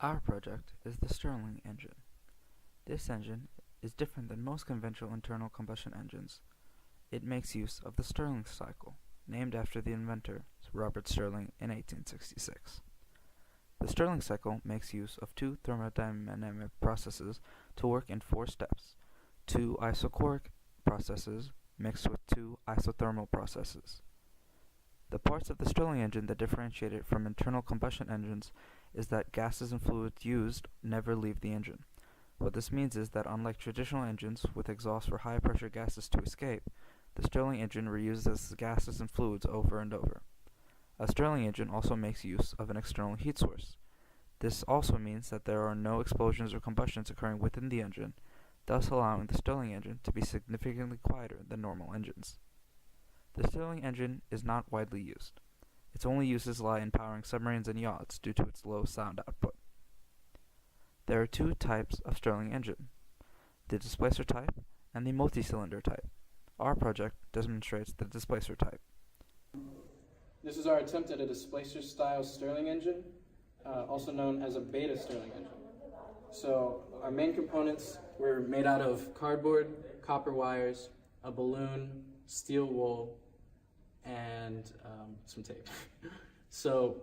Our project is the Stirling engine. This engine is different than most conventional internal combustion engines. It makes use of the Stirling cycle, named after the inventor, Robert Stirling, in 1866. The Stirling cycle makes use of two thermodynamic processes to work in 4 steps, 2 isochoric processes mixed with 2 isothermal processes. The parts of the Stirling engine that differentiate it from internal combustion engines is that gases and fluids used never leave the engine. What this means is that unlike traditional engines with exhaust for high pressure gases to escape, the Stirling engine reuses gases and fluids over and over. A Stirling engine also makes use of an external heat source. This also means that there are no explosions or combustions occurring within the engine, thus allowing the Stirling engine to be significantly quieter than normal engines. The Stirling engine is not widely used. Its only uses lie in powering submarines and yachts due to its low sound output. There are 2 types of Stirling engine, the displacer type and the multi-cylinder type. Our project demonstrates the displacer type. This is our attempt at a displacer-style Stirling engine, also known as a beta Stirling engine. So our main components were made out of cardboard, copper wires, a balloon, steel wool, and some tape. So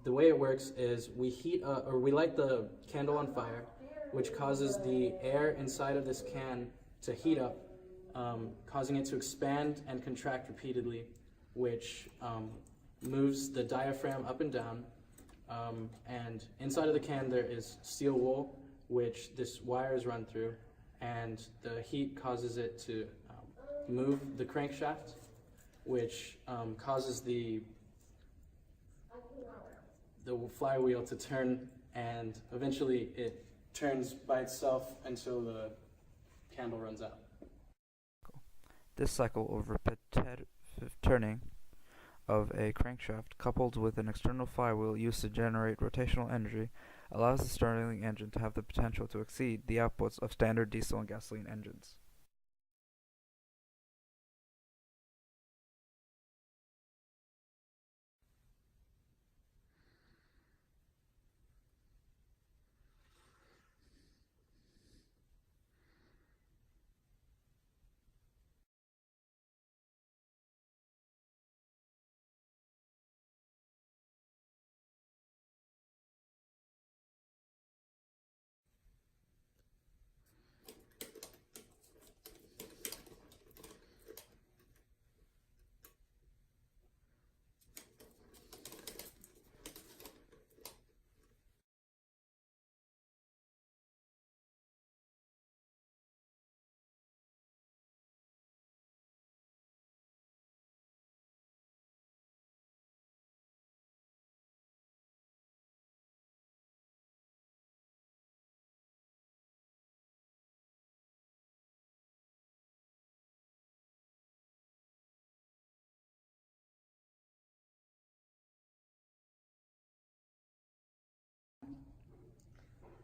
the way it works is we light the candle on fire, which causes the air inside of this can to heat up, causing it to expand and contract repeatedly, which moves the diaphragm up and down. And inside of the can there is steel wool, which this wire is run through, and the heat causes it to move the crankshaft, which causes the flywheel to turn, and eventually it turns by itself until the candle runs out. This cycle of repetitive turning of a crankshaft coupled with an external flywheel used to generate rotational energy allows the Stirling engine to have the potential to exceed the outputs of standard diesel and gasoline engines.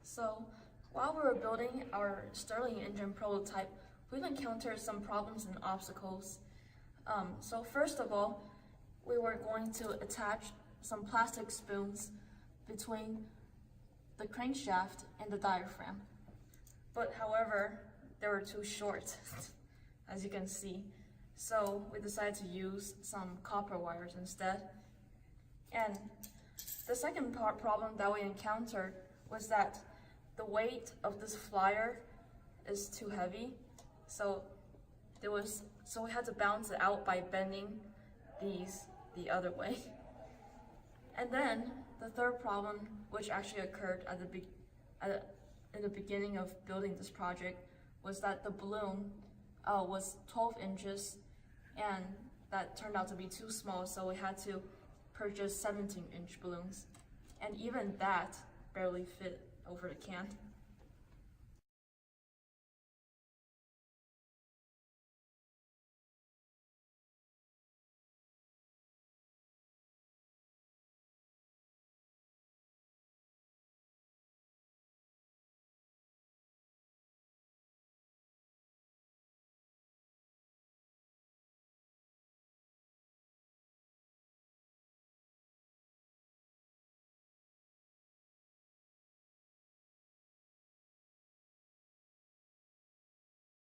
So, while we were building our Stirling engine prototype, we've encountered some problems and obstacles. So first of all, we were going to attach some plastic spoons between the crankshaft and the diaphragm. But however, they were too short, as you can see. So we decided to use some copper wires instead. And the second problem that we encountered was that the weight of this flyer is too heavy, so we had to balance it out by bending these the other way. And then the third problem, which actually occurred in the beginning of building this project, was that the balloon was 12 inches, and that turned out to be too small, so we had to purchase 17-inch balloons, and even that barely fit over the can.